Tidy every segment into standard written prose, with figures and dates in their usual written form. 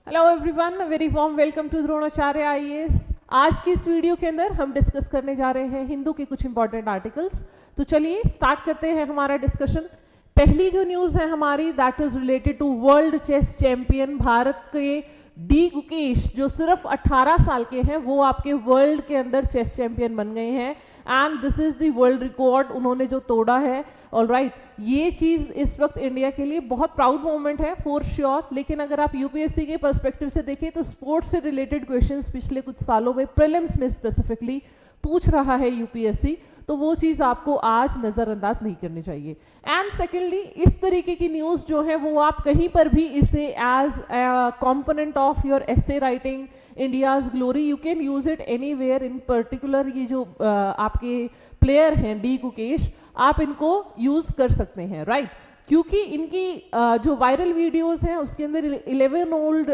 Hello everyone, very warm welcome to Dronacharya IAS. आज की इस वीडियो के अंदर हम डिस्कस करने जा रहे हैं हिंदू के कुछ इंपॉर्टेंट आर्टिकल्स। तो चलिए स्टार्ट करते हैं हमारा डिस्कशन। पहली जो न्यूज़ है हमारी, that is related to world chess champion Bharat के डी गुकेश, जो सिर्फ 18 साल के हैं, वो आपके वर्ल्ड के अंदर चेस चैंपियन बन गए हैं and this is the world record उन्होंने जो तोड़ा है। ऑलराइट, ये चीज़ इस वक्त इंडिया के लिए बहुत प्राउड मोमेंट है फॉर श्योर। लेकिन अगर आप यूपीएससी के पर्सपेक्टिव से देखें तो स्पोर्ट्स से रिलेटेड क्वेश्चंस पिछले कुछ सालों में प्रीलिम्स में स्पेसिफिकली पूछ रहा है यूपीएससी, तो वो चीज़ आपको आज नज़रअंदाज नहीं करनी चाहिए। एंड सेकेंडली, इस तरीके की न्यूज़ जो है वो आप कहीं पर भी इसे as component of your essay writing India's glory, you can use it anywhere. In particular ये जो आपके प्लेयर हैं डी गुकेश, आप इनको यूज कर सकते हैं, राइट? क्योंकि इनकी जो वायरल वीडियोस हैं उसके अंदर 11 ओल्ड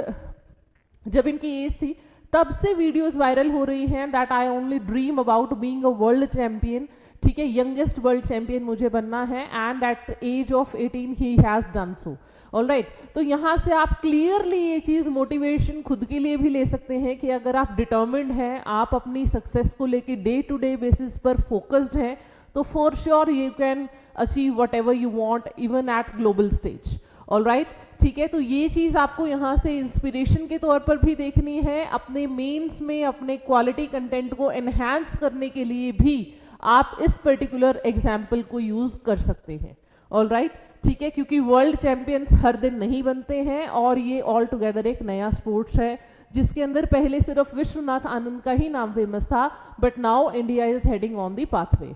जब इनकी एज थी तब से वीडियोस वायरल हो रही हैं that I only dream about being a world champion. ठीक है, यंगेस्ट वर्ल्ड चैंपियन मुझे बनना है एंड एट एज ऑफ 18 ही हैज डन सो। ऑलराइट, तो यहाँ से आप क्लियरली ये चीज़ मोटिवेशन खुद के लिए भी ले सकते हैं कि अगर आप डिटर्मिन्ड हैं, आप अपनी सक्सेस को लेके डे टू डे बेसिस पर फोकस्ड हैं, तो for sure you can achieve what ever you want even at global stage. Alright, ठीक है, तो ये चीज़ आपको यहाँ से इंस्पिरेशन के तौर पर भी देखनी है। अपने मेंस में अपने क्वालिटी कंटेंट को एनहांस करने के लिए भी आप इस पर्टिकुलर एग्जाम्पल को यूज़ कर सकते हैं। ऑलराइट, ठीक है, क्योंकि वर्ल्ड चैंपियंस हर दिन नहीं बनते हैं और ये ऑल टुगेदर एक नया स्पोर्ट्स है जिसके अंदर पहले सिर्फ विश्वनाथ आनंद का ही नाम फेमस था, but now India is heading on the pathway,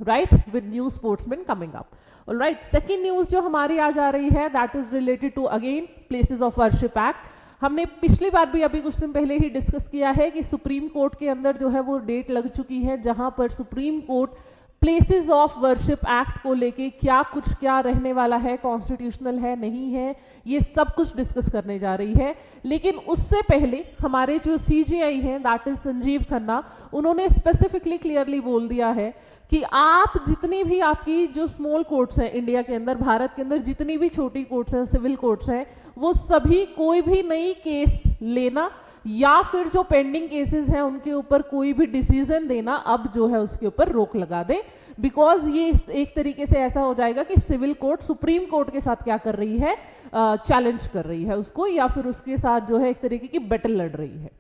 right, with new sportsman coming up. Alright, second news जो हमारी आज आ रही है that is related to again places of worship act. हमने पिछली बार भी अभी कुछ दिन पहले ही डिस्कस किया है कि सुप्रीम कोर्ट के अंदर जो है वो डेट लग चुकी है जहां पर supreme court places of worship act को लेके क्या रहने वाला है, कॉन्स्टिट्यूशनल है नहीं है, ये सब कुछ डिस्कस करने जा रही है। लेकिन उससे पहले हमारे जो सीजेआई हैं दैट इज संजीव खन्ना, उन्होंने स्पेसिफिकली क्लियरली बोल दिया है कि आप जितनी भी आपकी जो स्मॉल कोर्ट्स हैं इंडिया के अंदर, भारत के अंदर जितनी भी छोटी कोर्ट्स हैं, सिविल कोर्ट्स हैं, वो सभी कोई भी नई केस लेना या फिर जो पेंडिंग केसेस हैं उनके ऊपर कोई भी डिसीजन देना अब जो है उसके ऊपर रोक लगा दे। बिकॉज ये एक तरीके से ऐसा हो जाएगा कि सिविल कोर्ट सुप्रीम कोर्ट के साथ क्या कर रही है, चैलेंज कर रही है उसको, या फिर उसके साथ जो है एक तरीके की बैटल लड़ रही है।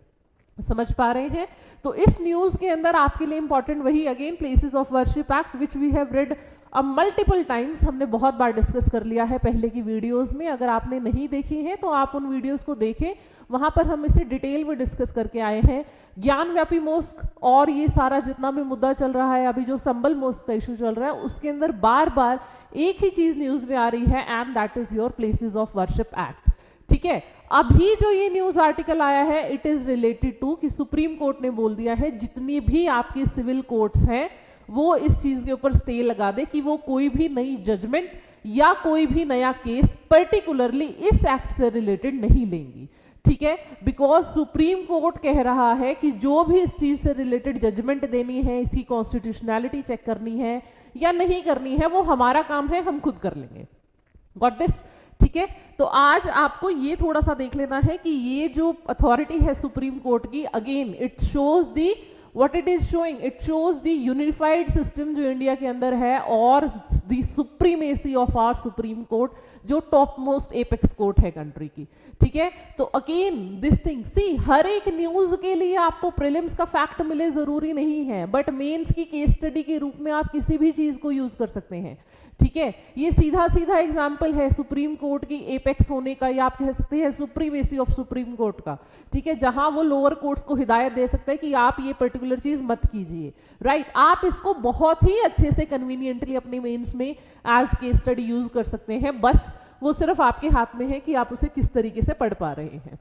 समझ पा रहे हैं? तो इस न्यूज के अंदर आपके लिए इंपॉर्टेंट वही again places of worship act which we have read multiple times, हमने बहुत बार डिस्कस कर लिया है पहले की वीडियोस में। अगर आपने नहीं देखी है तो आप उन वीडियोस को देखें, वहां पर हम इसे डिटेल में डिस्कस करके आए हैं। ज्ञानव्यापी मोस्क और ये सारा जितना भी मुद्दा चल रहा है, अभी जो संबल मोस्क का इशू चल रहा है, उसके अंदर बार बार एक ही चीज न्यूज में आ रही है and that is your places of worship act. ठीक है, अभी जो ये न्यूज आर्टिकल आया है इट इज रिलेटेड टू कि सुप्रीम कोर्ट ने बोल दिया है जितनी भी आपकी सिविल कोर्ट्स हैं वो इस चीज के ऊपर स्टे लगा दे कि वो कोई भी नई जजमेंट या कोई भी नया केस पर्टिकुलरली इस एक्ट से रिलेटेड नहीं लेंगी। ठीक है, बिकॉज सुप्रीम कोर्ट कह रहा है कि जो भी इस चीज से रिलेटेड जजमेंट देनी है, इसकी कॉन्स्टिट्यूशनैलिटी चेक करनी है या नहीं करनी है, वो हमारा काम है, हम खुद कर लेंगे। Got this? ठीक है, तो आज आपको ये थोड़ा सा देख लेना है कि ये जो अथॉरिटी है सुप्रीम कोर्ट की, again it shows the what it is showing, it shows the unified system जो इंडिया के अंदर है और the supremacy of our supreme court जो टॉप मोस्ट एपेक्स कोर्ट है कंट्री की। ठीक है, तो अगेन दिस थिंग, सी हर एक न्यूज के लिए आपको प्रीलिम्स का फैक्ट मिले जरूरी नहीं है, बट मेंस की केस स्टडी के रूप में आप किसी भी चीज को यूज कर सकते हैं। ठीक है, ये सीधा सीधा एग्जाम्पल है सुप्रीम कोर्ट की एपेक्स होने का, या आप कह सकते हैं सुप्रीमेसी ऑफ सुप्रीम कोर्ट का। ठीक है, जहां वो लोअर कोर्ट्स को हिदायत दे सकते हैं कि आप ये पर्टिकुलर चीज मत कीजिए, राइट? आप इसको बहुत ही अच्छे से कन्वीनियंटली अपने मेंस में एज केस स्टडी यूज कर सकते हैं, बस वो सिर्फ आपके हाथ में है कि आप उसे किस तरीके से पढ़ पा रहे हैं।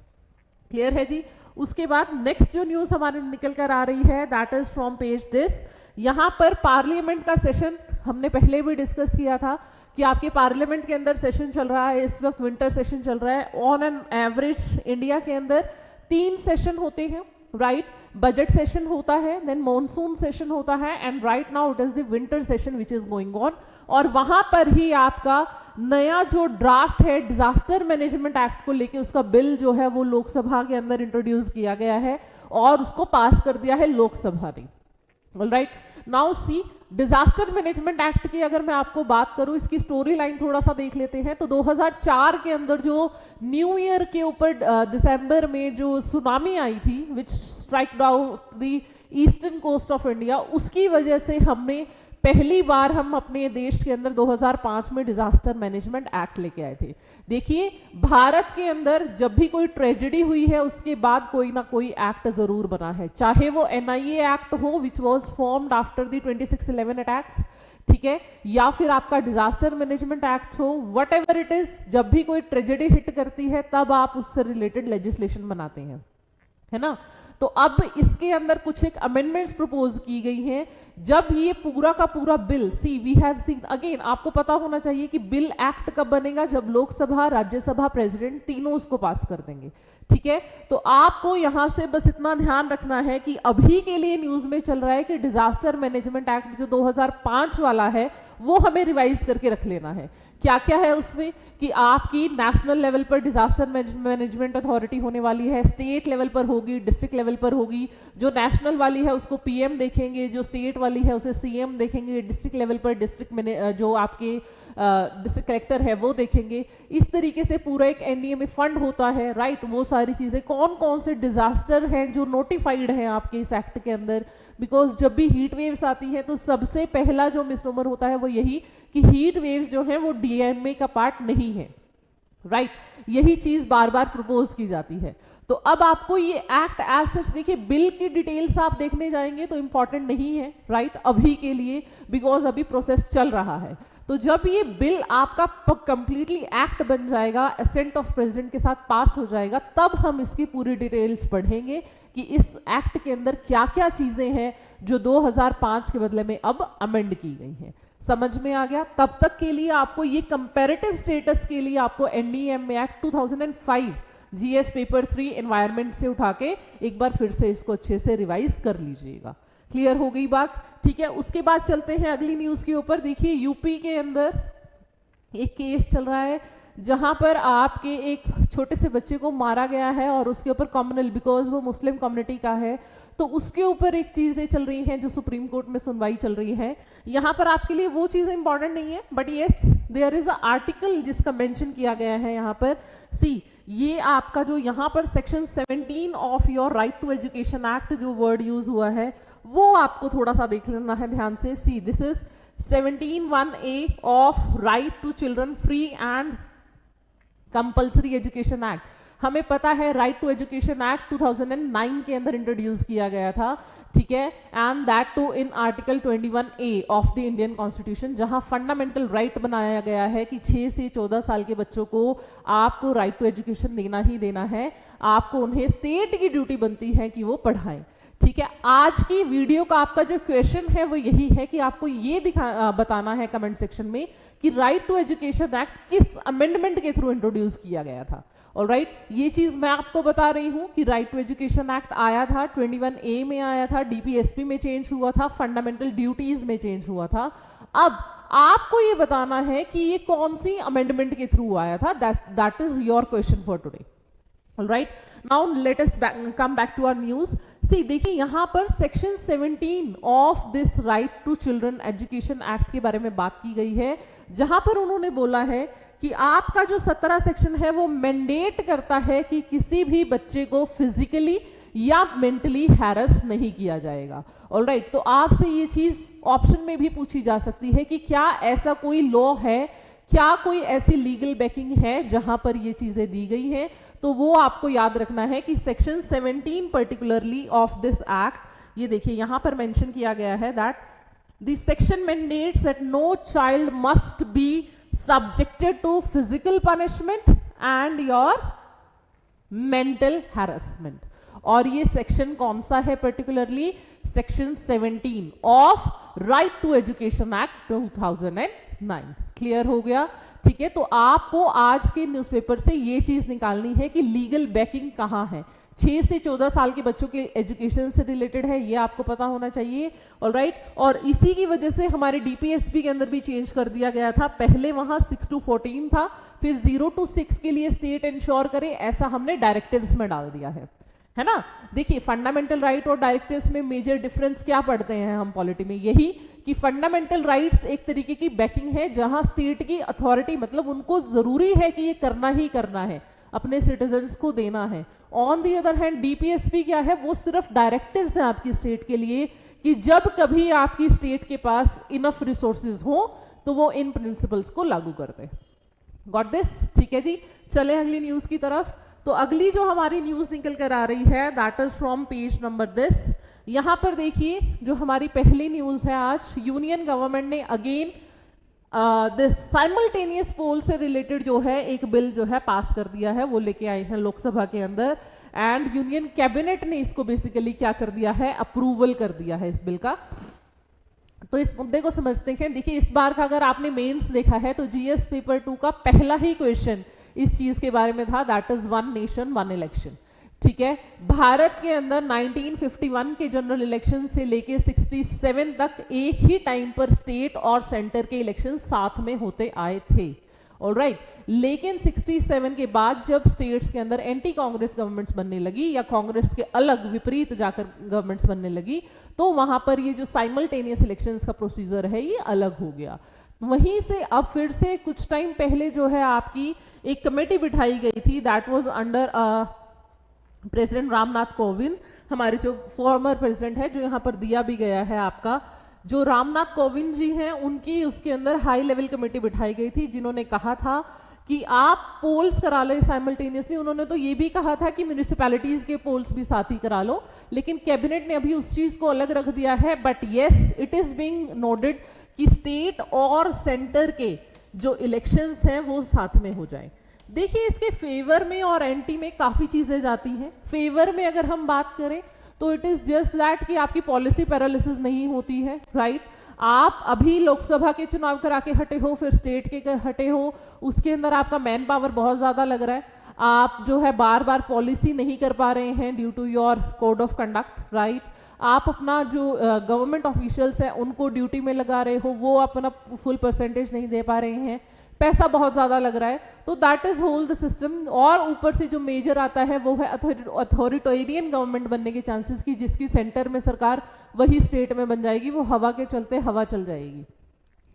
क्लियर है जी? उसके बाद नेक्स्ट जो न्यूज हमारे निकल कर आ रही है that is from page this. यहाँ पर पार्लियामेंट का सेशन हमने पहले भी डिस्कस किया था कि आपके पार्लियामेंट के अंदर सेशन चल रहा है, इस वक्त विंटर सेशन चल रहा है। ऑन एन एवरेज इंडिया के अंदर 3 सेशन होते हैं, राइट, बजट सेशन होता है, देन मॉनसून सेशन होता है, and right now it is the winter session which is going on. और वहां पर ही आपका नया जो ड्राफ्ट है डिजास्टर मैनेजमेंट एक्ट को लेके, उसका बिल जो है वो लोकसभा के अंदर इंट्रोड्यूस किया गया है और उसको पास कर दिया है लोकसभा ने। Alright, now see disaster management act की अगर मैं आपको बात करूं, इसकी स्टोरी लाइन थोड़ा सा देख लेते हैं। तो 2004 के अंदर जो न्यू ईयर के ऊपर दिसंबर में जो सुनामी आई थी which strike down the eastern coast of India, उसकी वजह से हमने पहली बार हम अपने देश के अंदर 2005 में डिजास्टर मैनेजमेंट एक्ट लेके आए थे। देखिए, भारत के अंदर जब भी कोई ट्रेजेडी हुई है उसके बाद कोई ना कोई एक्ट जरूर बना है, चाहे वो NIA एक्ट हो which was formed after the 26/11 attacks, ठीक है, या फिर आपका डिजास्टर मैनेजमेंट एक्ट हो, वट एवर इट इज, जब भी कोई ट्रेजेडी हिट करती है तब आप उससे रिलेटेड लेजिस्लेशन बनाते हैं, है ना। तो अब इसके अंदर कुछ एक अमेंडमेंट्स प्रपोज की गई हैं। जब ये पूरा का पूरा bill, see we have seen again, आपको पता होना चाहिए कि बिल एक्ट कब बनेगा, जब लोकसभा, राज्यसभा, प्रेसिडेंट तीनों उसको पास कर देंगे, ठीक है। तो आपको यहां से बस इतना ध्यान रखना है कि अभी के लिए न्यूज में चल रहा है कि डिजास्टर मैनेजमेंट एक्ट जो 2005 वाला है वो हमें रिवाइज करके रख लेना है। क्या क्या है उसमें कि आपकी नेशनल लेवल पर डिजास्टर मैनेजमेंट अथॉरिटी होने वाली है, स्टेट लेवल पर होगी, डिस्ट्रिक्ट लेवल पर होगी। जो नेशनल वाली है उसको PM देखेंगे, जो स्टेट वाली है उसे CM देखेंगे, डिस्ट्रिक्ट लेवल पर डिस्ट्रिक्ट जो आपके डिस्ट्रिक्ट कलेक्टर है वो देखेंगे। इस तरीके से पूरा एक NDA में फंड होता है, राइट। वो सारी चीजें, कौन कौन से डिजास्टर हैं जो नोटिफाइड हैं आपके इस एक्ट के अंदर, बिकॉज जब भी हीट वेव्स आती है तो सबसे पहला जो मिसनोमर होता है वो यही कि हीट वेव्स जो है वो DMA का पार्ट नहीं है, राइट। यही चीज बार बार प्रपोज की जाती है। तो अब आपको ये एक्ट एज सच, देखिए बिल की डिटेल्स आप देखने जाएंगे तो इंपॉर्टेंट नहीं है, राइट, अभी के लिए, बिकॉज अभी प्रोसेस चल रहा है। तो जब ये बिल आपका कंप्लीटली एक्ट बन जाएगा, असेंट ऑफ प्रेसिडेंट के साथ पास हो जाएगा, तब हम इसकी पूरी डिटेल्स पढ़ेंगे कि इस एक्ट के अंदर क्या क्या चीजें हैं जो 2005 के बदले में अब अमेंड की गई हैं। समझ में आ गया? तब तक के लिए आपको ये कंपैरेटिव स्टेटस के लिए आपको NDMA act 2005 GS paper 3 environment से उठा के एक बार फिर से इसको अच्छे से रिवाइज कर लीजिएगा। क्लियर हो गई बात? ठीक है, उसके बाद चलते हैं अगली न्यूज के ऊपर। देखिए, यूपी के अंदर एक केस चल रहा है जहां पर आपके एक छोटे से बच्चे को मारा गया है और उसके ऊपर कॉमनल, बिकॉज वो मुस्लिम कम्युनिटी का है, तो उसके ऊपर एक चीजें चल रही हैं जो सुप्रीम कोर्ट में सुनवाई चल रही है। यहां पर आपके लिए वो चीजें इंपॉर्टेंट नहीं है, but yes there is a article जिसका मेंशन किया गया है यहाँ पर। सी, ये आपका जो यहाँ पर section 17 of your right to education act जो वर्ड यूज हुआ है वो आपको थोड़ा सा देख लेना है ध्यान से। See, this is 17(1)(a) of right to children free and compulsory education act. हमें पता है राइट टू एजुकेशन एक्ट 2009 के अंदर इंट्रोड्यूस किया गया था, ठीक है, and that too in article 21A of the Indian constitution, जहां फंडामेंटल राइट बनाया गया है कि 6 से 14 साल के बच्चों को आपको राइट टू एजुकेशन देना ही देना है, आपको उन्हें स्टेट की ड्यूटी बनती है कि वो पढ़ाएं। ठीक है, आज की वीडियो का आपका जो क्वेश्चन है वो यही है कि आपको ये बताना है कमेंट सेक्शन में कि राइट टू एजुकेशन एक्ट किस अमेंडमेंट के थ्रू इंट्रोड्यूस किया गया था। ऑलराइट, ये चीज मैं आपको बता रही हूं कि राइट टू एजुकेशन एक्ट आया था 21A में आया था, DPSP में चेंज हुआ था, फंडामेंटल ड्यूटीज में चेंज हुआ था। अब आपको ये बताना है कि ये कौन सी अमेंडमेंट के थ्रू आया था। That is your question for today. Alright, now let us come back to our news. See, देखिए यहां पर section 17 of this right to children education act के बारे में बात की गई है, जहां पर उन्होंने बोला है कि आपका जो 17 सेक्शन है वो मैंडेट करता है कि किसी भी बच्चे को फिजिकली या मेंटली हैरेस नहीं किया जाएगा। ऑलराइट, तो आपसे ये चीज ऑप्शन में भी पूछी जा सकती है कि क्या ऐसा कोई लॉ है, क्या कोई ऐसी लीगल बैकिंग है जहां पर ये चीजें दी गई हैं। तो वो आपको याद रखना है कि section 17 particularly of this act, ये देखिए यहां पर मेंशन किया गया है that this section mandates that no child must be subjected to physical punishment and your mental harassment। और ये सेक्शन कौन सा है particularly? Section 17 of right to education act 2009। Clear हो गया? ठीक है, तो आपको आज के न्यूज़पेपर से ये चीज निकालनी है कि लीगल बैकिंग कहाँ है। 6 से 14 साल के बच्चों के एजुकेशन से रिलेटेड है, ये आपको पता होना चाहिए। ऑलराइट, और इसी की वजह से हमारे डीपीएसपी के अंदर भी चेंज कर दिया गया था। पहले वहां 6 to 14 था, फिर 0 to 6 के लिए स्टेट इंश्योर करे, ऐसा हमने डायरेक्टिव्स में डाल दिया है ना। देखिए, फंडामेंटल राइट और डायरेक्टिव्स में मेजर डिफरेंस क्या पढ़ते हैं हम पॉलिटी में, यही कि फंडामेंटल राइट्स एक तरीके की बैकिंग है जहां स्टेट की अथॉरिटी, मतलब उनको जरूरी है कि ये करना ही करना है, अपने सिटीजन्स को देना है। On the other hand DPSP क्या है, वो सिर्फ डायरेक्टिव्स हैं आपकी स्टेट के लिए कि जब कभी आपकी स्टेट के पास इनफ रिसोर्सेज हो तो वो इन प्रिंसिपल्स को लागू करते हैं। Got this? ठीक है जी, चले अगली न्यूज की तरफ। तो अगली जो हमारी न्यूज निकल कर आ रही है that is from page number this. यहां पर देखिए जो हमारी पहली न्यूज है आज, यूनियन गवर्नमेंट ने अगेन दिस साइमल्टेनियस पोल से रिलेटेड जो है एक बिल जो है पास कर दिया है, वो लेके आए हैं लोकसभा के अंदर, एंड यूनियन कैबिनेट ने इसको बेसिकली क्या कर दिया है, अप्रूवल कर दिया है इस बिल का। तो इस मुद्दे को समझते हैं। देखिए, इस बार का अगर आपने मेंस देखा है तो जीएस पेपर 2 का पहला ही क्वेश्चन इस चीज के बारे में था, that is one nation one election. ठीक है, भारत के अंदर 1951 के जनरल इलेक्शन से लेके 67 तक एक ही टाइम पर स्टेट और सेंटर के इलेक्शन साथ में होते आए थे। ऑलराइट, लेकिन 67 के बाद जब स्टेट्स के अंदर एंटी कांग्रेस गवर्नमेंट्स बनने लगी या कांग्रेस के अलग विपरीत जाकर गवर्नमेंट्स बनने लगी, तो वहां पर ये जो साइमल्टेनियस इलेक्शंस का प्रोसीजर है ये अलग हो गया। वहीं से अब फिर से कुछ टाइम पहले जो है आपकी एक कमेटी बिठाई गई थी, that was under president Ramnath Kovind, हमारे जो फॉर्मर प्रेसिडेंट है, जो यहाँ पर दिया भी गया है आपका, जो रामनाथ कोविंद जी हैं, उनकी उसके अंदर हाई लेवल कमेटी बिठाई गई थी, जिन्होंने कहा था कि आप पोल्स करा लो साइमल्टेनियसली। उन्होंने तो ये भी कहा था कि म्यूनिसिपैलिटीज के पोल्स भी साथ ही करा लो, लेकिन कैबिनेट ने अभी उस चीज को अलग रख दिया है। But yes, it is being noted कि स्टेट और सेंटर के जो इलेक्शंस हैं वो साथ में हो जाए। देखिए, इसके फेवर में और एंटी में काफी चीजें जाती हैं। फेवर में अगर हम बात करें तो इट इज जस्ट दैट कि आपकी पॉलिसी पैरालिसिस नहीं होती है, राइट। आप अभी लोकसभा के चुनाव करा के हटे हो, फिर स्टेट के हटे हो, उसके अंदर आपका मैन पावर बहुत ज्यादा लग रहा है, आप जो है बार बार पॉलिसी नहीं कर पा रहे हैं due to your code of conduct, right. आप अपना जो गवर्नमेंट ऑफिशियल्स हैं उनको ड्यूटी में लगा रहे हो, वो अपना फुल परसेंटेज नहीं दे पा रहे हैं, पैसा बहुत ज्यादा लग रहा है, तो that is whole the system. और ऊपर से जो मेजर आता है वो है अथॉरिटेरियन गवर्नमेंट बनने के चांसेस की, जिसकी सेंटर में सरकार वही स्टेट में बन जाएगी, वो हवा के चलते हवा चल जाएगी,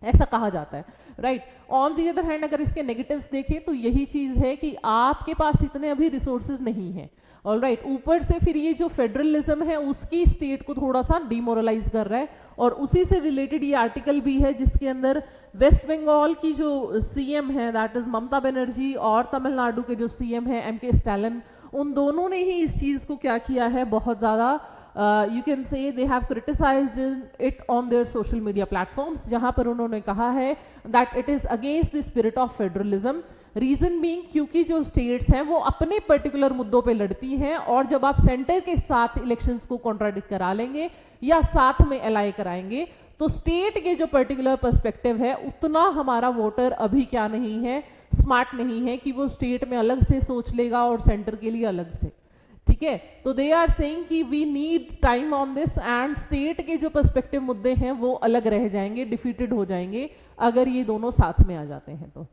ऐसा कहा जाता है, right. On the other hand अगर इसके नेगेटिव्स देखें तो यही चीज है कि आपके पास इतने अभी रिसोर्सेज नहीं है, ऑलराइट। ऊपर से फिर ये जो फेडरलिज्म है उसकी स्टेट को थोड़ा सा डिमोरलाइज कर रहा है, और उसी से रिलेटेड ये आर्टिकल भी है जिसके अंदर वेस्ट बंगाल की जो सीएम है दैट इज ममता बनर्जी, और तमिलनाडु के जो सीएम है एमके स्टालिन, उन दोनों ने ही इस चीज को क्या किया है, बहुत ज्यादा you can say they have criticised it on their social media platforms, जहां पर उन्होंने कहा है that it is against the spirit of federalism. Reason being क्योंकि जो स्टेट्स हैं वो अपने पर्टिकुलर मुद्दों पे लड़ती हैं, और जब आप सेंटर के साथ इलेक्शंस को कॉन्ट्राडिक्ट करा लेंगे या साथ में अलाइ कराएंगे, तो स्टेट के जो पर्टिकुलर पर्सपेक्टिव है उतना हमारा वोटर अभी क्या नहीं है, स्मार्ट नहीं है कि वो स्टेट में अलग से सोच लेगा और सेंटर के लिए अलग से, ठीक है। तो दे आर सेइंग कि we need time on this, and state के जो पर्सपेक्टिव मुद्दे हैं वो अलग रह जाएंगे, डिफीटेड हो जाएंगे अगर ये दोनों साथ में आ जाते हैं तो।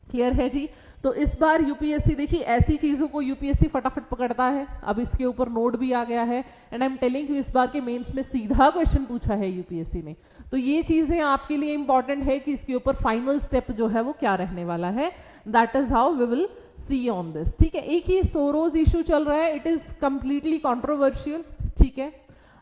क्लियर है जी। तो इस बार यूपीएससी, देखिए ऐसी चीजों को यूपीएससी फटाफट पकड़ता है, अब इसके ऊपर नोट भी आ गया है, and I am telling you इस बार के मेंस में सीधा क्वेश्चन पूछा है यूपीएससी ने, तो ये चीजें आपके लिए इंपॉर्टेंट है कि इसके ऊपर फाइनल स्टेप जो है वो क्या रहने वाला है, that is how we will see on this, ठीक है। एक ही सोरोज इशू चल रहा है, इट इज कंप्लीटली कंट्रोवर्शियल, ठीक है।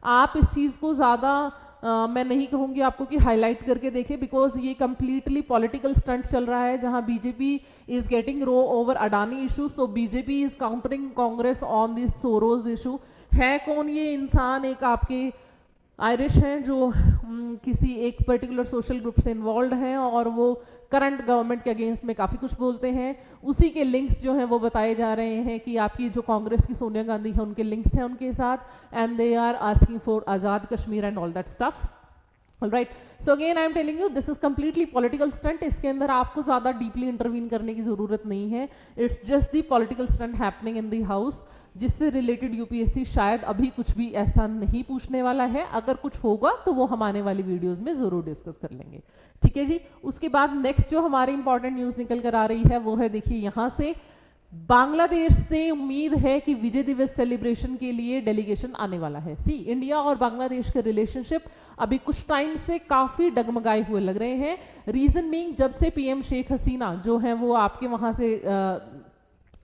आप इस चीज को ज्यादा मैं नहीं कहूंगी आपको कि हाईलाइट करके देखें, बिकॉज ये कंप्लीटली पॉलिटिकल स्टंट चल रहा है, जहां BJP is getting row over Adani issue, so BJP is countering Congress on this Soros issue. है कौन ये इंसान? एक आपके आयरिश हैं जो किसी एक पर्टिकुलर सोशल ग्रुप से इन्वॉल्व हैं, और वो करंट गवर्नमेंट के अगेंस्ट में काफ़ी कुछ बोलते हैं। उसी के लिंक्स जो हैं वो बताए जा रहे हैं कि आपकी जो कांग्रेस की सोनिया गांधी है उनके लिंक्स हैं उनके साथ, and they are asking for Azad Kashmir and all that stuff. Right, so again I am telling you this is completely political stunt. इसके अंदर आपको ज्यादा डीपली इंटरवीन करने की जरूरत नहीं है. It's just the political stunt happening in the house, जिससे रिलेटेड यूपीएससी शायद अभी कुछ भी ऐसा नहीं पूछने वाला है. अगर कुछ होगा तो वो हम आने वाली वीडियोस में जरूर डिस्कस कर लेंगे. ठीक है जी. उसके बाद नेक्स्ट जो हमारी इंपॉर्टेंट न्यूज निकल कर आ रही है वो है, देखिए यहां से बांग्लादेश से उम्मीद है कि विजय दिवस सेलिब्रेशन के लिए डेलीगेशन आने वाला है. सी, इंडिया और बांग्लादेश के रिलेशनशिप अभी कुछ टाइम से काफी डगमगाए हुए लग रहे हैं. रीजन बीइंग, जब से पीएम शेख हसीना जो है वो आपके वहां से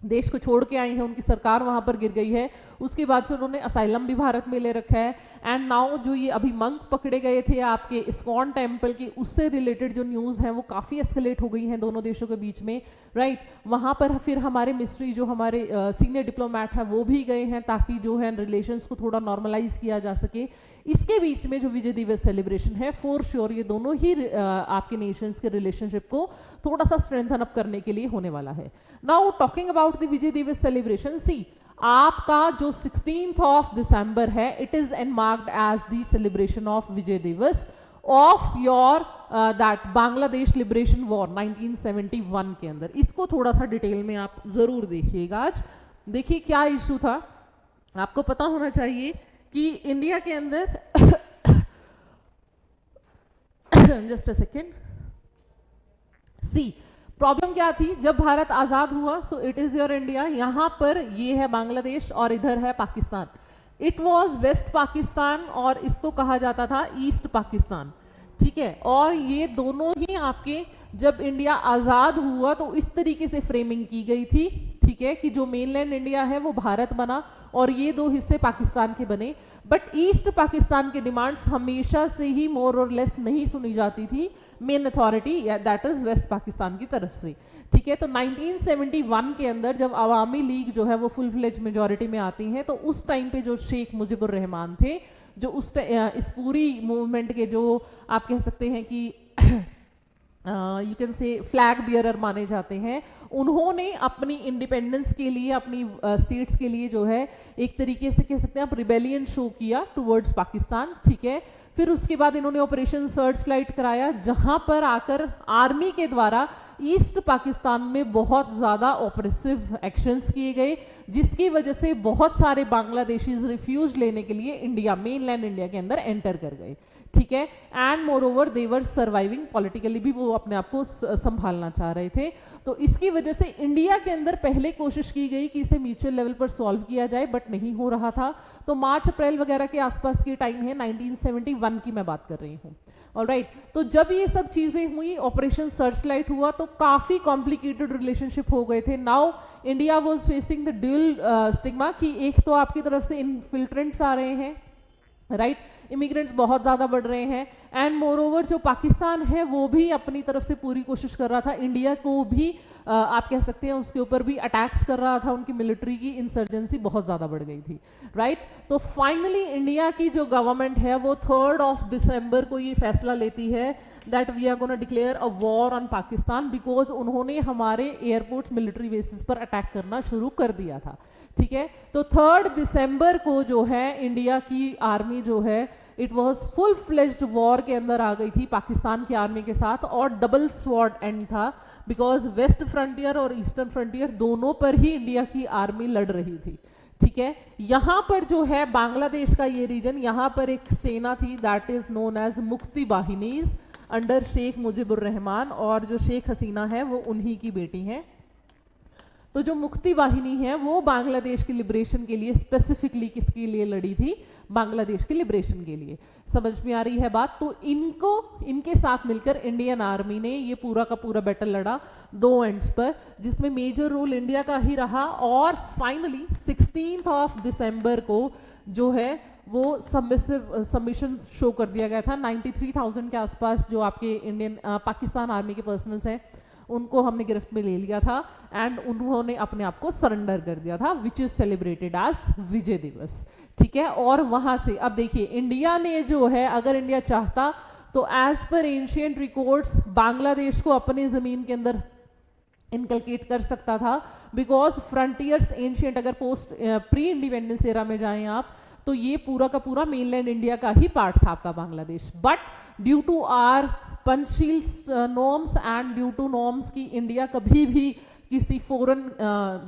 देश को छोड़ के आई है, उनकी सरकार वहां पर गिर गई है, उसके बाद से उन्होंने असाइलम भी भारत में ले रखा है. एंड नाउ जो ये अभी मंक पकड़े गए थे आपके इस्कॉन टेम्पल की, उससे रिलेटेड जो न्यूज़ हैं वो काफ़ी एस्केलेट हो गई हैं दोनों देशों के बीच में. राइट, वहाँ पर फिर हमारे मिस्ट्री जो हमारे सीनियर डिप्लोमेट हैं वो भी गए हैं ताकि जो है रिलेशंस को थोड़ा नॉर्मलाइज किया जा सके. इसके बीच में जो विजय दिवस सेलिब्रेशन है, फॉर श्योर ये दोनों ही आपके नेशंस के रिलेशनशिप को थोड़ा सा स्ट्रेंथन अप करने के लिए होने वाला है. Now talking about the Vijay Diwas celebration, see आपका जो 16th ऑफ दिसंबर है, it is earmarked as the celebration of Vijay Diwas of your that Bangladesh liberation war 1971 के अंदर. इसको थोड़ा सा डिटेल में आप जरूर देखिएगा. आज देखिए क्या इशू था, आपको पता होना चाहिए कि इंडिया के अंदर just a second, see problem क्या थी जब भारत आजाद हुआ. So it is your India, यहां पर ये है बांग्लादेश और इधर है Pakistan. It was west Pakistan और इसको कहा जाता था ईस्ट पाकिस्तान. ठीक है, और ये दोनों ही आपके जब इंडिया आजाद हुआ तो इस तरीके से फ्रेमिंग की गई थी. ठीक है, कि जो मेनलैंड इंडिया है वो भारत बना और ये दो हिस्से पाकिस्तान के बने. बट ईस्ट पाकिस्तान के डिमांड्स हमेशा से ही मोर और लेस नहीं सुनी जाती थी main authority that is west Pakistan की तरफ से. ठीक है, तो 1971 के अंदर जब अवामी लीग जो है वो फुल फ्लेज मेजॉरिटी में आती है, तो उस टाइम पे जो शेख मुजीबुर रहमान थे, जो इस पूरी मूवमेंट के जो आप कह सकते हैं कि यू कैन से फ्लैग बियरर माने जाते हैं, उन्होंने अपनी इंडिपेंडेंस के लिए, अपनी स्टेट्स के लिए जो है एक तरीके से कह सकते हैं आप रिबेलियन शो किया टुवर्ड्स पाकिस्तान. ठीक है, फिर उसके बाद इन्होंने ऑपरेशन सर्च लाइट कराया, जहां पर आकर आर्मी के द्वारा ईस्ट पाकिस्तान में बहुत ज़्यादा ऑपरेसिव एक्शंस किए गए, जिसकी वजह से बहुत सारे बांग्लादेशीज रिफ्यूज लेने के लिए इंडिया, मेनलैंड इंडिया के अंदर एंटर कर गए. ठीक है, and more over they were surviving politically भी, वो अपने आप को संभालना चाह रहे थे. तो इसकी वजह से इंडिया के अंदर पहले कोशिश की गई कि इसे म्यूचुअल लेवल पर सॉल्व किया जाए, बट नहीं हो रहा था. तो मार्च अप्रैल वगैरह के आसपास की टाइम है, 1971 की मैं बात कर रही हूँ. ऑलराइट, तो जब ये सब चीजें हुई, ऑपरेशन सर्च लाइट हुआ, तो काफी कॉम्प्लिकेटेड रिलेशनशिप हो गए थे. Now India was facing the dual stigma कि एक तो आपकी तरफ से इन्फिल्ट्रेंट्स आ रहे हैं, राइट, इमिग्रेंट्स बहुत ज़्यादा बढ़ रहे हैं, एंड मोर ओवर जो पाकिस्तान है वो भी अपनी तरफ से पूरी कोशिश कर रहा था, इंडिया को भी आप कह सकते हैं उसके ऊपर भी अटैक्स कर रहा था. उनकी मिलिट्री की इंसर्जेंसी बहुत ज़्यादा बढ़ गई थी. राइट, तो फाइनली इंडिया की जो गवर्नमेंट है वो 3rd ऑफ दिसंबर को ये फैसला लेती है that we are gonna declare a war on Pakistan, because उन्होंने हमारे एयरपोर्ट्स, मिलिट्री बेसिस पर अटैक करना शुरू कर दिया था. ठीक है, तो 3rd दिसंबर को जो है इंडिया की आर्मी जो है it was full fledged war के अंदर आ गई थी पाकिस्तान की आर्मी के साथ, और डबल स्वॉर्ड एंड था, बिकॉज वेस्ट फ्रंटियर और ईस्टर्न फ्रंटियर दोनों पर ही इंडिया की आर्मी लड़ रही थी. ठीक है, यहां पर जो है बांग्लादेश का ये रीजन, यहां पर एक सेना थी दैट इज नोन एज मुक्ति बाहिनीज अंडर शेख मुजीबुर रहमान, और जो शेख हसीना है वो उन्हीं की बेटी हैं. तो जो मुक्ति वाहिनी है वो बांग्लादेश की लिबरेशन के लिए, स्पेसिफिकली किसके लिए लड़ी थी, बांग्लादेश के लिबरेशन के लिए. समझ में आ रही है बात. तो इनके साथ मिलकर इंडियन आर्मी ने ये पूरा का पूरा बैटल लड़ा दो एंड्स पर, जिसमें मेजर रोल इंडिया का ही रहा. और फाइनली 16th ऑफ दिसंबर को जो है वो सबमिशन शो कर दिया गया था. 93,000 के आसपास जो आपके इंडियन पाकिस्तान आर्मी के पर्सनल्स हैं उनको हमने गिरफ्त में ले लिया था, एंड उन्होंने अपने आप को सरेंडर कर दिया था, विच इज सेलिब्रेटेड एज विजय दिवस. ठीक है, और वहां से अब देखिए इंडिया ने जो है, अगर इंडिया चाहता तो as per ancient records Bangladesh को अपनी जमीन के अंदर इनकलकेट कर सकता था, बिकॉज फ्रंटियर्स एंशिएंट, अगर पोस्ट प्री इंडिपेंडेंस एरा में जाएं आप, तो ये पूरा का पूरा मेनलैंड इंडिया का ही पार्ट था आपका Bangladesh. But due to our Panchsheel norms and due to norms की इंडिया कभी भी किसी फॉरेन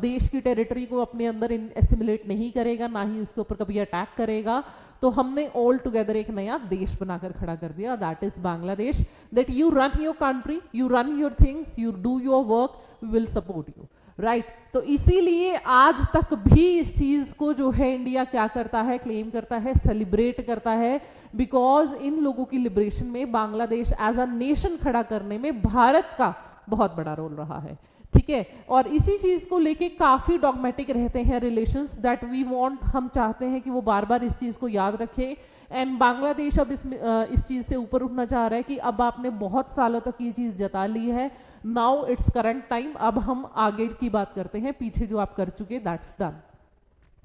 देश की टेरिटरी को अपने अंदर एसिमिलेट नहीं करेगा, ना ही उसके ऊपर कभी अटैक करेगा, तो हमने ऑल टुगेदर एक नया देश बनाकर खड़ा कर दिया, that is Bangladesh. That you run your country, you run your things, you do your work, we will support you, right. तो इसीलिए आज तक भी इस चीज को जो है इंडिया क्या करता है, क्लेम करता है, सेलिब्रेट करता है, बिकॉज इन लोगों की लिबरेशन में बांग्लादेश एज अ नेशन खड़ा करने में भारत का बहुत बड़ा रोल रहा है, ठीक है। और इसी चीज को लेके काफी डॉगमेटिक रहते हैं रिलेशंस, दैट वी वांट, हम चाहते हैं कि वो बार बार इस चीज को याद रखे। एंड बांग्लादेश अब इस चीज से ऊपर उठना चाह रहा है कि अब आपने बहुत सालों तक ये चीज जता ली है, नाउ इट्स करंट टाइम, अब हम आगे की बात करते हैं, पीछे जो आप कर चुके दैट्स डन।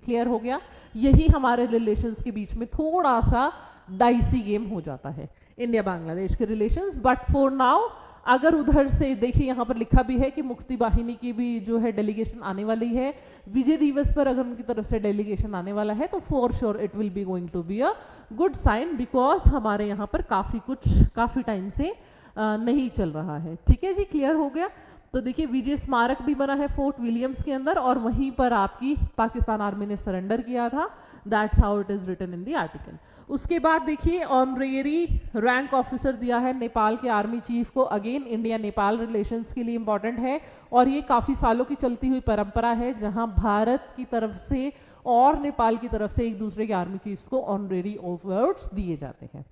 क्लियर हो गया? यही हमारे रिलेशंस के बीच में थोड़ा सा डाइसी गेम हो जाता है इंडिया बांग्लादेश के रिलेशंस। बट फॉर नाउ अगर उधर से देखिए, यहाँ पर लिखा भी है कि मुक्ति वाहिनी की भी जो है डेलीगेशन आने वाली है, विजय दिवस पर अगर उनकी तरफ से डेलीगेशन आने वाला है तो for sure it will be going to be a good sign, because हमारे यहाँ पर काफी टाइम से नहीं चल रहा है, ठीक है जी। क्लियर हो गया? तो देखिए विजय स्मारक भी बना है फोर्ट विलियम्स के अंदर, और वहीं पर आपकी पाकिस्तान आर्मी ने सरेंडर किया था, that's how it is written in the article. उसके बाद देखिए ऑनरेरी रैंक ऑफिसर दिया है नेपाल के आर्मी चीफ को, अगेन इंडिया नेपाल रिलेशंस के लिए इंपॉर्टेंट है, और ये काफ़ी सालों की चलती हुई परंपरा है जहां भारत की तरफ से और नेपाल की तरफ से एक दूसरे के आर्मी चीफ्स को ऑनरेरी अवार्ड्स दिए जाते हैं।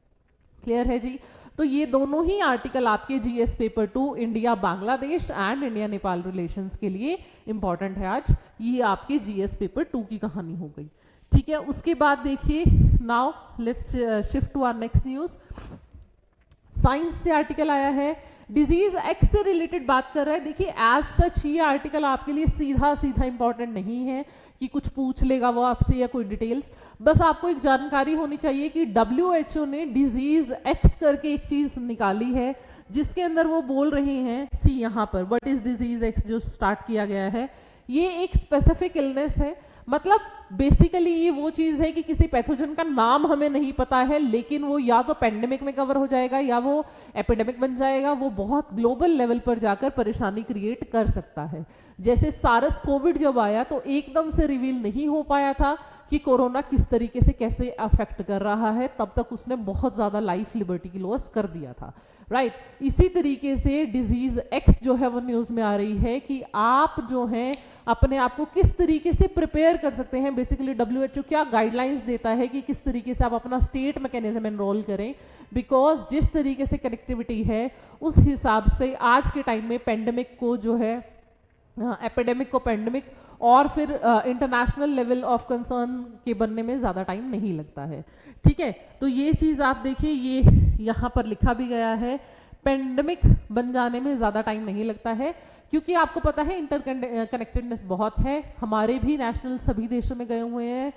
क्लियर है जी? तो ये दोनों ही आर्टिकल आपके GS paper 2 India Bangladesh and India Nepal relations के लिए इंपॉर्टेंट है आज। ये आपके जीएस पेपर 2 की कहानी हो गई, ठीक है। उसके बाद देखिए now let's shift to our next news. Science से आर्टिकल आया है, डिजीज एक्स से रिलेटेड बात कर रहा है। देखिए एज सच ये आर्टिकल आपके लिए सीधा इंपॉर्टेंट नहीं है कि कुछ पूछ लेगा वो आपसे या कोई डिटेल्स, बस आपको एक जानकारी होनी चाहिए कि WHO ने डिजीज एक्स करके एक चीज निकाली है, जिसके अंदर वो बोल रहे हैं, सी यहाँ पर व्हाट इज डिजीज एक्स जो स्टार्ट किया गया है, ये एक स्पेसिफिक इलनेस है। मतलब बेसिकली ये वो चीज है कि किसी पैथोजन का नाम हमें नहीं पता है, लेकिन वो या तो पेंडेमिक में कवर हो जाएगा या वो एपिडेमिक बन जाएगा, वो बहुत ग्लोबल लेवल पर जाकर परेशानी क्रिएट कर सकता है। जैसे सारस कोविड जब आया तो एकदम से रिवील नहीं हो पाया था कि कोरोना किस तरीके से कैसे अफेक्ट कर रहा है, तब तक उसने बहुत ज्यादा लाइफ लिबर्टी की लॉस कर दिया था, राइट। इसी तरीके से डिजीज एक्स जो है वो न्यूज में आ रही है कि आप जो हैं अपने आप को किस तरीके से प्रिपेयर कर सकते हैं। बेसिकली WHO क्या गाइडलाइंस देता है कि किस तरीके से आप अपना स्टेट मैकेनिज्म एनरोल करें, बिकॉज जिस तरीके से कनेक्टिविटी है उस हिसाब से आज के टाइम में पेंडेमिक को जो है एपिडेमिक को पेंडेमिक और फिर इंटरनेशनल लेवल ऑफ कंसर्न के बनने में ज़्यादा टाइम नहीं लगता है, ठीक है। तो ये चीज़ आप देखिए, ये यहाँ पर लिखा भी गया है, पेंडेमिक बन जाने में ज़्यादा टाइम नहीं लगता है, क्योंकि आपको पता है इंटरकनेक्टेडनेस बहुत है, हमारे भी नेशनल सभी देशों में गए हुए हैं,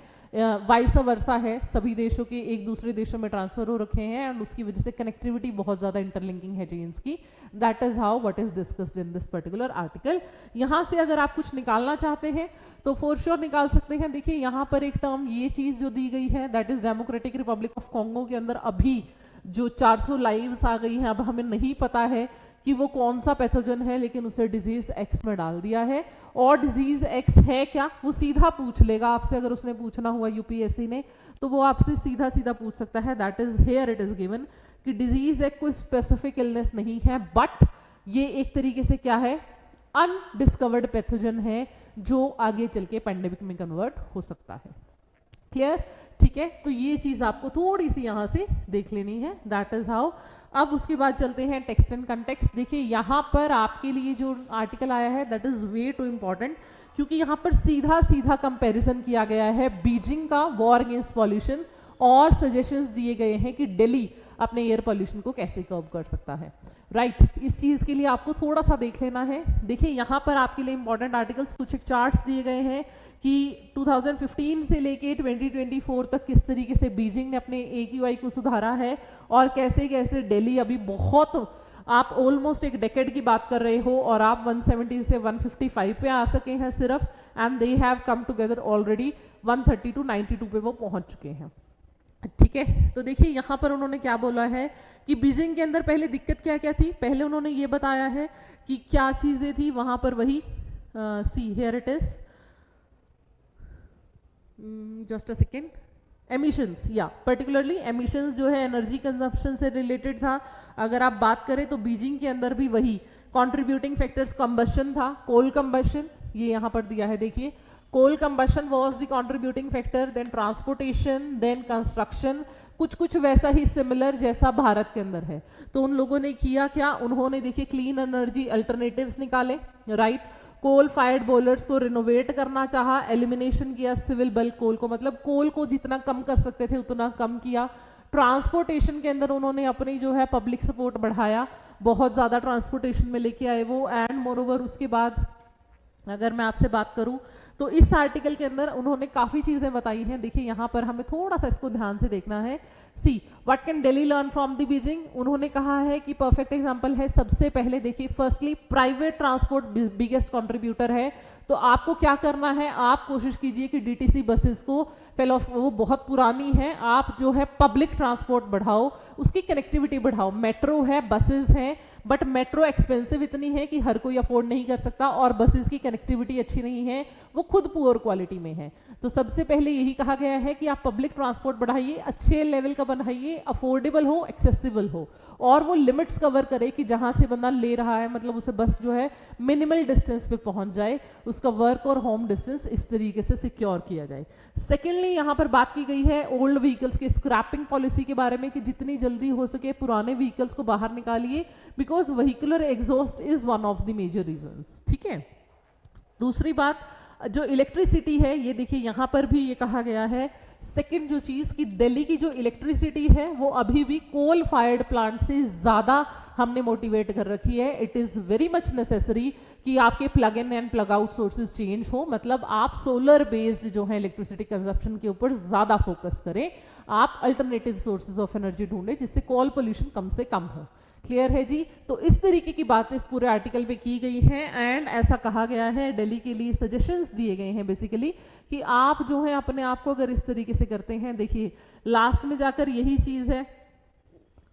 वाइस वर्सा है, सभी देशों के एक दूसरे देशों में ट्रांसफर हो रखे हैं, एंड उसकी वजह से कनेक्टिविटी बहुत ज़्यादा इंटरलिंकिंग है चेन्स की। That is how what is discussed in this particular article. यहाँ से अगर आप कुछ निकालना चाहते हैं तो फॉर श्योर निकाल सकते हैं। देखिए यहाँ पर एक टर्म ये चीज़ जो दी गई है, that is democratic Republic of Congo के अंदर अभी जो 400 लाइव्स आ गई हैं, अब हमें नहीं पता है कि वो कौन सा पैथोजन है, लेकिन उसे डिजीज एक्स में डाल दिया है। और डिजीज एक्स है क्या, वो सीधा पूछ लेगा आपसे, अगर उसने पूछना हुआ यूपीएससी ने तो वो आपसे सीधा पूछ सकता है। That is here it is given कि डिजीज एक्स कोई स्पेसिफिक इलनेस नहीं है, बट ये एक तरीके से क्या है, अनडिस्कवर्ड पैथोजन है जो आगे चल के पेंडेमिक में कन्वर्ट हो सकता है। क्लियर? ठीक है, तो ये चीज आपको थोड़ी सी यहाँ से देख लेनी है, दैट इज हाउ। अब उसके बाद चलते हैं टेक्स्ट एंड कंटेक्स्ट। देखिए यहाँ पर आपके लिए जो आर्टिकल आया है that is way too important, क्योंकि यहाँ पर सीधा कंपैरिजन किया गया है बीजिंग का वॉर अगेंस्ट पॉल्यूशन, और सजेशंस दिए गए हैं कि दिल्ली अपने एयर पॉल्यूशन को कैसे कर्ब कर सकता है, राइट। इस चीज़ के लिए आपको थोड़ा सा देख लेना है। देखिए यहाँ पर आपके लिए इंपॉर्टेंट आर्टिकल्स, कुछ एक चार्ट्स दिए गए हैं कि 2015 से लेके 2024 तक किस तरीके से बीजिंग ने अपने AQI को सुधारा है, और कैसे कैसे दिल्ली अभी बहुत आप ऑलमोस्ट एक डेकेड की बात कर रहे हो और आप 170 से 155 पे आ सके हैं सिर्फ, and they have come together already 130 to 92 पे वो पहुंच चुके हैं। ठीक है, तो देखिए यहाँ पर उन्होंने क्या बोला है कि बीजिंग के अंदर पहले दिक्कत क्या क्या थी, पहले उन्होंने ये बताया है कि क्या चीजें थी वहां पर, वही see here it is, just a second, emissions, या पर्टिकुलरली एमिशंस जो है एनर्जी कंजप्शन से रिलेटेड था। अगर आप बात करें तो बीजिंग के अंदर भी वही कंट्रीब्यूटिंग फैक्टर्स कंबशन था, कोल कंबशन, ये यहाँ पर दिया है देखिए, coal combustion was the contributing factor, then transportation, then construction, कुछ वैसा ही सिमिलर जैसा भारत के अंदर है। तो उन लोगों ने किया क्या, उन्होंने देखिए क्लीन एनर्जी अल्टरनेटिव्स निकाले, राइट, कोल फायर्ड बॉयलर्स को रिनोवेट करना चाहा, एलिमिनेशन किया सिविल बल्क कोल को, मतलब कोल को जितना कम कर सकते थे उतना कम किया। ट्रांसपोर्टेशन के अंदर उन्होंने अपनी जो है पब्लिक सपोर्ट बढ़ाया, बहुत ज़्यादा ट्रांसपोर्टेशन में लेके आए वो, एंड मोरओवर उसके बाद अगर मैं आपसे बात करूं तो इस आर्टिकल के अंदर उन्होंने काफ़ी चीज़ें बताई हैं। देखिए यहाँ पर हमें थोड़ा सा इसको ध्यान से देखना है। See what can Delhi learn from the Beijing, उन्होंने कहा है कि परफेक्ट एग्जांपल है, सबसे पहले देखिए firstly private transport biggest contributor है, तो आपको क्या करना है, आप कोशिश कीजिए कि डीटीसी बसेस को, पहले वो बहुत पुरानी है, आप जो है पब्लिक ट्रांसपोर्ट बढ़ाओ, उसकी कनेक्टिविटी बढ़ाओ। मेट्रो है, बसेस हैं, बट मेट्रो एक्सपेंसिव इतनी है कि हर कोई अफोर्ड नहीं कर सकता, और बसेस की कनेक्टिविटी अच्छी नहीं है, वो खुद पुअर क्वालिटी में है। तो सबसे पहले यही कहा गया है कि आप पब्लिक ट्रांसपोर्ट बढ़ाइए, अच्छे लेवल का बनाइए, अफोर्डेबल हो, एक्सेसिबल हो, और वो लिमिट्स कवर करे कि जहां से बंदा ले रहा है, मतलब उसे बस जो है मिनिमल डिस्टेंस पे पहुंच जाए, उसका वर्क और होम डिस्टेंस इस तरीके से सिक्योर किया जाए। सेकेंडली यहाँ पर बात की गई है ओल्ड व्हीकल्स की स्क्रैपिंग पॉलिसी के बारे में कि जितनी जल्दी हो सके पुराने व्हीकल्स को बाहर निकालिए, because vehicular exhaust is one of the major reasons. ठीक है, दूसरी बात जो इलेक्ट्रिसिटी है, ये देखिए यहाँ पर भी ये कहा गया है, सेकंड जो चीज़ कि दिल्ली की जो इलेक्ट्रिसिटी है वो अभी भी कोल फायर्ड प्लांट से ज़्यादा हमने मोटिवेट कर रखी है। It is very much necessary कि आपके plug in and plug out sources change हो, मतलब आप सोलर बेस्ड जो है इलेक्ट्रिसिटी कंजप्शन के ऊपर ज़्यादा फोकस करें, आप अल्टरनेटिव सोर्सेज ऑफ एनर्जी ढूंढें जिससे कोल पोल्यूशन कम से कम हो। क्लियर है जी। तो इस तरीके की बातें इस पूरे आर्टिकल में की गई हैं, एंड ऐसा कहा गया है, दिल्ली के लिए सजेशंस दिए गए हैं बेसिकली कि आप जो है अपने आप को अगर इस तरीके से करते हैं, देखिए लास्ट में जाकर यही चीज़ है,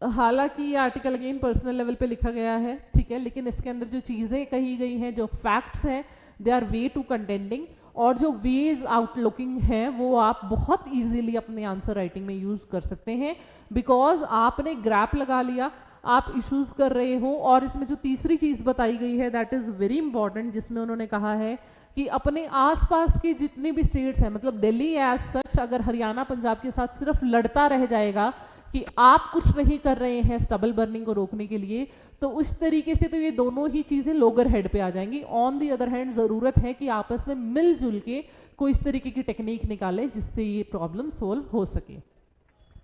हालांकि ये आर्टिकल अगेन पर्सनल लेवल पे लिखा गया है, ठीक है, लेकिन इसके अंदर जो चीज़ें कही गई हैं, जो फैक्ट्स हैं, they are way too contending, और जो वेज आउटलुकिंग है वो आप बहुत इजीली अपने आंसर राइटिंग में यूज़ कर सकते हैं, बिकॉज आपने ग्रैप लगा लिया, आप इश्यूज कर रहे हो। और इसमें जो तीसरी चीज़ बताई गई है दैट इज़ वेरी इंपॉर्टेंट, जिसमें उन्होंने कहा है कि अपने आसपास की जितनी भी स्टेट्स हैं, मतलब दिल्ली एज सच अगर हरियाणा पंजाब के साथ सिर्फ लड़ता रह जाएगा कि आप कुछ नहीं कर रहे हैं स्टबल बर्निंग को रोकने के लिए, तो उस तरीके से तो ये दोनों ही चीज़ें लोगर हेड पे आ जाएंगी। ऑन दी अदर हैंड ज़रूरत है कि आपस में मिलजुल के कोई इस तरीके की टेक्निक निकाले जिससे ये प्रॉब्लम सोल्व हो सके।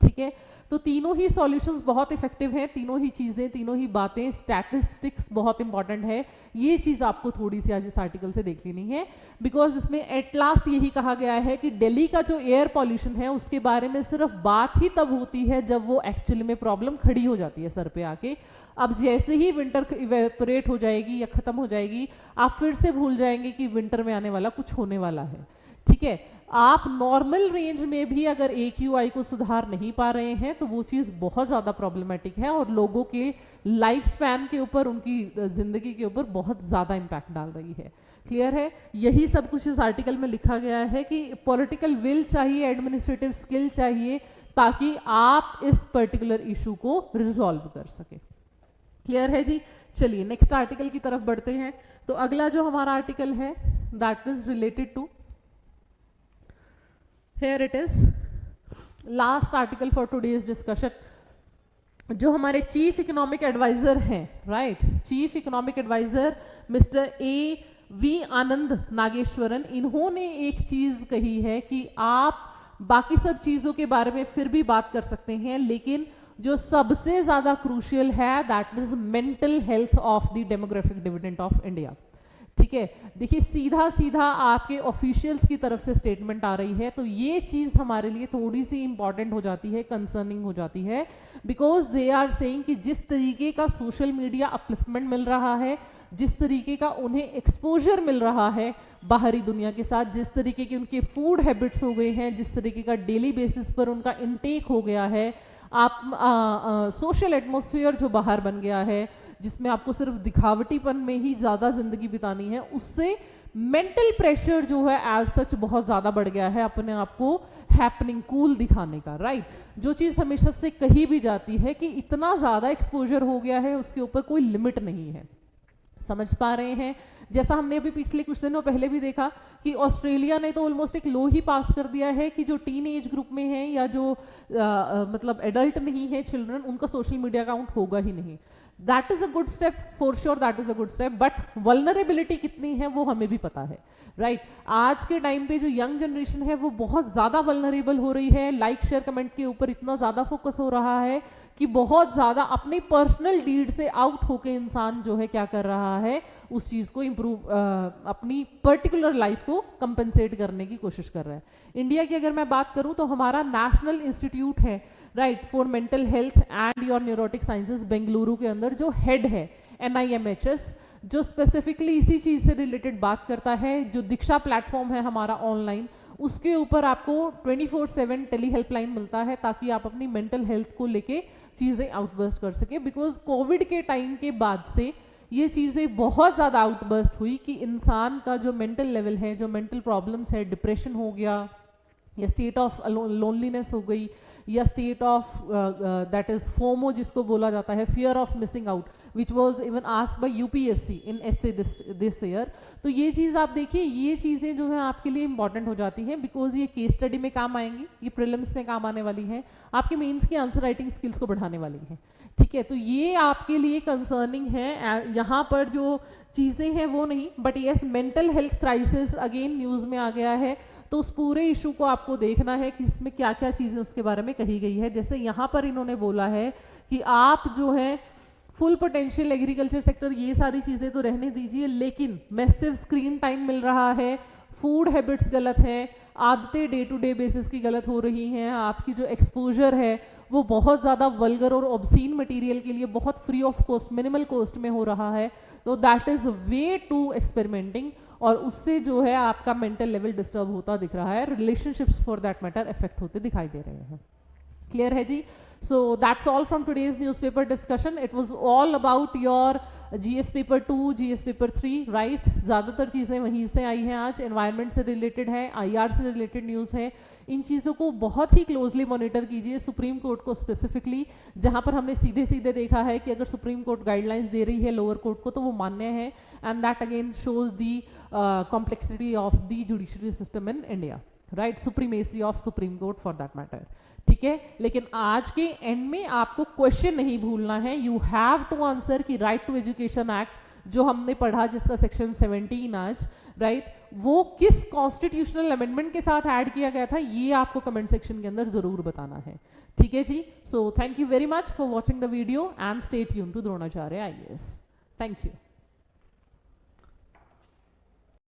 ठीक है, तो तीनों ही सॉल्यूशंस बहुत इफेक्टिव हैं, तीनों ही चीज़ें, तीनों ही बातें, स्टैटिस्टिक्स बहुत इंपॉर्टेंट है, ये चीज़ आपको थोड़ी सी आज इस आर्टिकल से देख लेनी है, बिकॉज इसमें एट लास्ट यही कहा गया है कि दिल्ली का जो एयर पॉल्यूशन है उसके बारे में सिर्फ बात ही तब होती है जब वो एक्चुअली में प्रॉब्लम खड़ी हो जाती है सर पे आके। अब जैसे ही विंटर इवेपोरेट हो जाएगी या खत्म हो जाएगी, आप फिर से भूल जाएंगे कि विंटर में आने वाला कुछ होने वाला है। ठीक है, आप नॉर्मल रेंज में भी अगर AQI को सुधार नहीं पा रहे हैं तो वो चीज़ बहुत ज़्यादा प्रॉब्लमेटिक है और लोगों के लाइफ स्पैन के ऊपर, उनकी ज़िंदगी के ऊपर बहुत ज़्यादा इम्पैक्ट डाल रही है। क्लियर है, यही सब कुछ इस आर्टिकल में लिखा गया है कि पॉलिटिकल विल चाहिए, एडमिनिस्ट्रेटिव स्किल चाहिए, ताकि आप इस पर्टिकुलर इशू को रिजॉल्व कर सके। क्लियर है जी। चलिए नेक्स्ट आर्टिकल की तरफ बढ़ते हैं। तो अगला जो हमारा आर्टिकल है that is related to, here it is, last article for today's discussion, जो हमारे चीफ इकोनॉमिक एडवाइजर हैं, right, chief economic adviser mister AV Anand Nageswaran, इन्होंने एक चीज कही है कि आप बाकी सब चीजों के बारे में फिर भी बात कर सकते हैं, लेकिन जो सबसे ज्यादा क्रूशियल है that is mental health of the demographic dividend of India. ठीक ठीक है, देखिए सीधा सीधा आपके ऑफिशियल्स की तरफ से स्टेटमेंट आ रही है, तो ये चीज़ हमारे लिए थोड़ी सी इंपॉर्टेंट हो जाती है, कंसर्निंग हो जाती है, बिकॉज दे आर सेइंग कि जिस तरीके का सोशल मीडिया अपलिफ्टमेंट मिल रहा है, जिस तरीके का उन्हें एक्सपोजर मिल रहा है बाहरी दुनिया के साथ, जिस तरीके के उनके फूड हैबिट्स हो गए हैं, जिस तरीके का डेली बेसिस पर उनका इनटेक हो गया है, आप सोशल एटमॉस्फेयर जो बाहर बन गया है, जिसमें आपको सिर्फ दिखावटीपन में ही ज़्यादा ज़िंदगी बितानी है, उससे मेंटल प्रेशर जो है एज सच बहुत ज़्यादा बढ़ गया है अपने आप को हैपनिंग कूल दिखाने का, राइट। जो चीज़ हमेशा से कही भी जाती है कि इतना ज़्यादा एक्सपोजर हो गया है, उसके ऊपर कोई लिमिट नहीं है। समझ पा रहे हैं, जैसा हमने अभी पिछले कुछ दिनों पहले भी देखा कि ऑस्ट्रेलिया ने तो ऑलमोस्ट एक लॉ ही पास कर दिया है कि जो टीन एज ग्रुप में है या जो मतलब एडल्ट नहीं है, चिल्ड्रन, उनका सोशल मीडिया अकाउंट होगा ही नहीं। That is a good step, for sure that is a good step, but vulnerability कितनी है वो हमें भी पता है, राइट। आज के टाइम पे जो यंग जनरेशन है वो बहुत ज़्यादा वल्नरेबल हो रही है, लाइक शेयर कमेंट के ऊपर इतना ज़्यादा फोकस हो रहा है कि बहुत ज़्यादा अपनी पर्सनल डीड से आउट होके इंसान जो है क्या कर रहा है, उस चीज़ को इम्प्रूव, अपनी पर्टिकुलर लाइफ को कंपनसेट करने की कोशिश कर रहा है। इंडिया की अगर मैं बात करूं तो हमारा नेशनल इंस्टीट्यूट है, right, for mental health and your neurotic sciences, Bengaluru के अंदर जो हेड है NIMHS, जो स्पेसिफिकली इसी चीज़ से रिलेटेड बात करता है, जो दीक्षा प्लेटफॉर्म है हमारा ऑनलाइन, उसके ऊपर आपको 24/7 टेली हेल्पलाइन मिलता है ताकि आप अपनी मेंटल हेल्थ को लेके चीज़ें आउटबर्स्ट कर सके। बिकॉज कोविड के टाइम के बाद से ये चीज़ें बहुत ज़्यादा आउटबर्स्ट हुई कि इंसान का जो मेंटल लेवल है, जो मेंटल प्रॉब्लम्स है, डिप्रेशन हो गया या स्टेट ऑफ लोनलीनेस हो गई या state of that is FOMO जिसको बोला जाता है, fear of missing out, which was even asked by UPSC in essay this year. तो ये चीज़ आप देखिए, ये चीज़ें जो है आपके लिए इंपॉर्टेंट हो जाती हैं, बिकॉज ये केस स्टडी में काम आएंगी, ये प्रीलिम्स में काम आने वाली हैं, आपके मेंस की आंसर राइटिंग स्किल्स को बढ़ाने वाली हैं, ठीक है। तो ये आपके लिए कंसर्निंग है, यहाँ पर जो चीज़ें हैं वो नहीं, but yes mental health crisis again news में आ गया है, तो उस पूरे इशू को आपको देखना है कि इसमें क्या क्या चीज़ें उसके बारे में कही गई है। जैसे यहाँ पर इन्होंने बोला है कि आप जो है फुल पोटेंशियल एग्रीकल्चर सेक्टर, ये सारी चीज़ें तो रहने दीजिए, लेकिन मैसिव स्क्रीन टाइम मिल रहा है, फूड हैबिट्स गलत हैं, आदतें डे टू डे बेसिस की गलत हो रही हैं, आपकी जो एक्सपोजर है वो बहुत ज़्यादा वल्गर और ऑब्सीन मटेरियल के लिए बहुत free of cost, minimal cost में हो रहा है, तो that is way too experimenting, और उससे जो है आपका मेंटल लेवल डिस्टर्ब होता दिख रहा है, relationships for that matter effect होते दिखाई दे रहे हैं। क्लियर है जी? So that's all from today's newspaper discussion. It was all about your GS paper 2, GS paper 3, right? ज़्यादातर चीज़ें वहीं से आई हैं आज, एनवायरनमेंट से रिलेटेड है, IR से रिलेटेड न्यूज़ है। इन चीज़ों को बहुत ही क्लोजली मॉनिटर कीजिए, सुप्रीम कोर्ट को स्पेसिफिकली, जहाँ पर हमने सीधे सीधे देखा है कि अगर सुप्रीम कोर्ट गाइडलाइंस दे रही है लोअर कोर्ट को तो वो मान्य है, and that again shows the complexity of the judiciary system in India, right, supremacy of supreme court for that matter, ठीक है। लेकिन आज के एंड में आपको क्वेश्चन नहीं भूलना है, यू हैव टू आंसर कि राइट टू एजुकेशन एक्ट जो हमने पढ़ा, जिसका सेक्शन 17 आज, राइट, वो किस कॉन्स्टिट्यूशनल अमेंडमेंट के साथ ऐड किया गया था, ये आपको कमेंट सेक्शन के अंदर जरूर बताना है, ठीक है जी। So thank you very much for watching the video and stay tuned to Dronacharya IAS। Thank you.